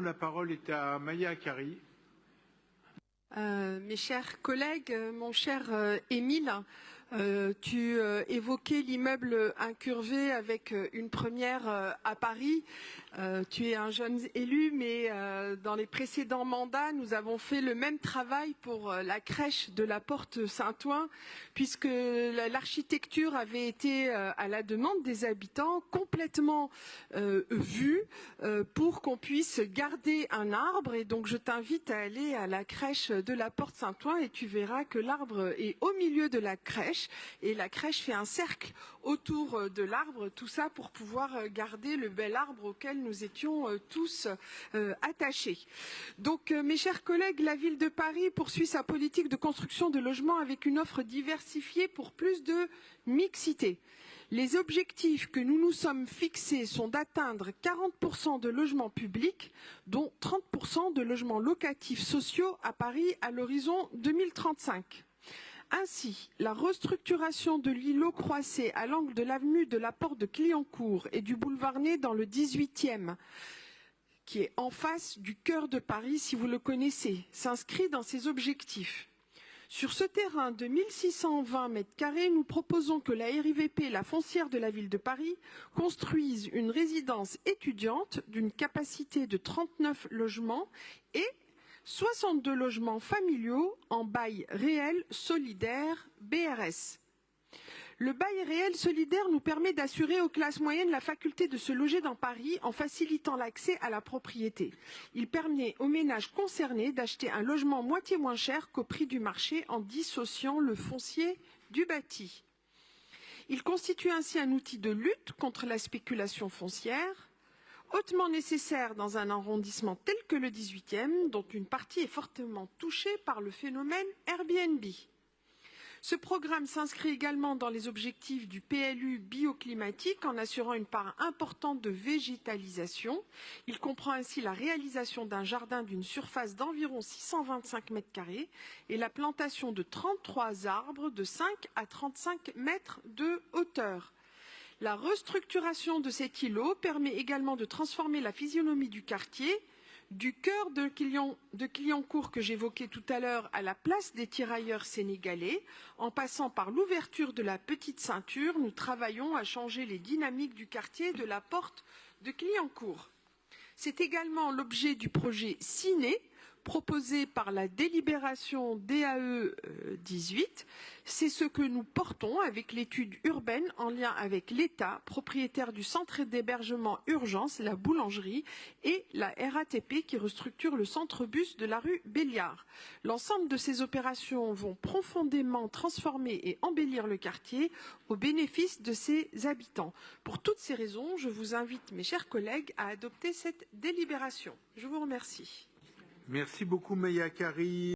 La parole est à Maya Akari. Mes chers collègues, mon cher Émile, tu évoquais l'immeuble incurvé avec une première à Paris. Tu es un jeune élu, mais dans les précédents mandats, nous avons fait le même travail pour la crèche de la Porte Saint-Ouen, puisque l'architecture avait été à la demande des habitants complètement vue pour qu'on puisse garder un arbre. Et donc je t'invite à aller à la crèche de la Porte Saint-Ouen et tu verras que l'arbre est au milieu de la crèche et la crèche fait un cercle autour de l'arbre, tout ça pour pouvoir garder le bel arbre auquel nous étions tous attachés. Donc mes chers collègues, la ville de Paris poursuit sa politique de construction de logements avec une offre diversifiée pour plus de mixité. Les objectifs que nous nous sommes fixés sont d'atteindre 40% de logements publics, dont 30% de logements locatifs sociaux à Paris à l'horizon 2035. Ainsi, la restructuration de l'îlot Croisset à l'angle de l'avenue de la Porte de Clignancourt et du boulevard Ney dans le 18e, qui est en face du cœur de Paris, si vous le connaissez, s'inscrit dans ces objectifs. Sur ce terrain de 1620 mètres carrés, nous proposons que la RIVP, la foncière de la ville de Paris, construise une résidence étudiante d'une capacité de 39 logements et 62 logements familiaux en bail réel solidaire BRS. Le bail réel solidaire nous permet d'assurer aux classes moyennes la faculté de se loger dans Paris en facilitant l'accès à la propriété. Il permet aux ménages concernés d'acheter un logement moitié moins cher qu'au prix du marché en dissociant le foncier du bâti. Il constitue ainsi un outil de lutte contre la spéculation foncière, hautement nécessaire dans un arrondissement tel que le 18e, dont une partie est fortement touchée par le phénomène Airbnb. Ce programme s'inscrit également dans les objectifs du PLU bioclimatique en assurant une part importante de végétalisation. Il comprend ainsi la réalisation d'un jardin d'une surface d'environ 625 mètres carrés et la plantation de 33 arbres de 5 à 35 mètres de hauteur. La restructuration de cet îlot permet également de transformer la physionomie du quartier, du cœur de Clignancourt que j'évoquais tout à l'heure à la place des tirailleurs sénégalais, en passant par l'ouverture de la petite ceinture, nous travaillons à changer les dynamiques du quartier de la Porte de Clignancourt. C'est également l'objet du projet Ciné, proposé par la délibération DAE 18. C'est ce que nous portons avec l'étude urbaine en lien avec l'État, propriétaire du centre d'hébergement urgence, la boulangerie, et la RATP qui restructure le centre-bus de la rue Béliard. L'ensemble de ces opérations vont profondément transformer et embellir le quartier au bénéfice de ses habitants. Pour toutes ces raisons, je vous invite, mes chers collègues, à adopter cette délibération. Je vous remercie. Merci beaucoup, Maya Akari.